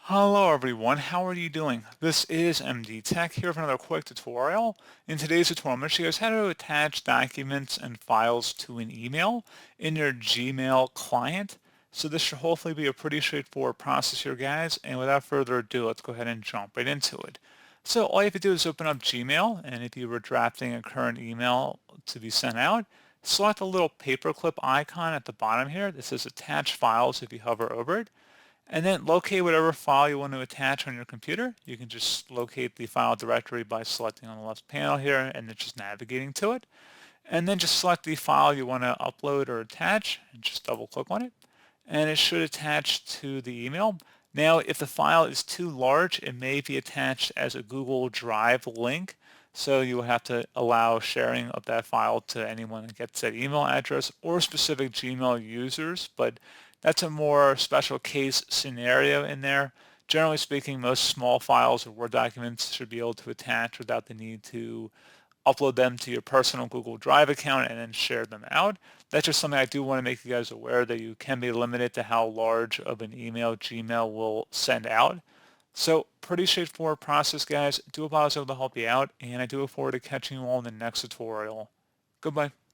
Hello everyone, how are you doing? This is MD Tech here with another quick tutorial. In today's tutorial, I'm going to show you guys how to attach documents and files to an email in your Gmail client. So this should hopefully be a pretty straightforward process here, guys. And without further ado, let's go ahead and jump right into it. So all you have to do is open up Gmail, and if you were drafting a current email to be sent out, select the little paperclip icon at the bottom here. This says Attach Files if you hover over it. And then locate whatever file you want to attach on your computer. You can just locate the file directory by selecting on the left panel here and then just navigating to it. And then just select the file you want to upload or attach and just double click on it. And it should attach to the email. Now, if the file is too large, it may be attached as a Google Drive link. So you will have to allow sharing of that file to anyone that gets that email address or specific Gmail users. But that's a more special case scenario in there. Generally speaking, most small files or Word documents should be able to attach without the need to upload them to your personal Google Drive account and then share them out. That's just something I do want to make you guys aware that you can be limited to how large of an email Gmail will send out. So pretty straightforward process, guys. Do apologize to help you out, and I do look forward to catching you all in the next tutorial. Goodbye.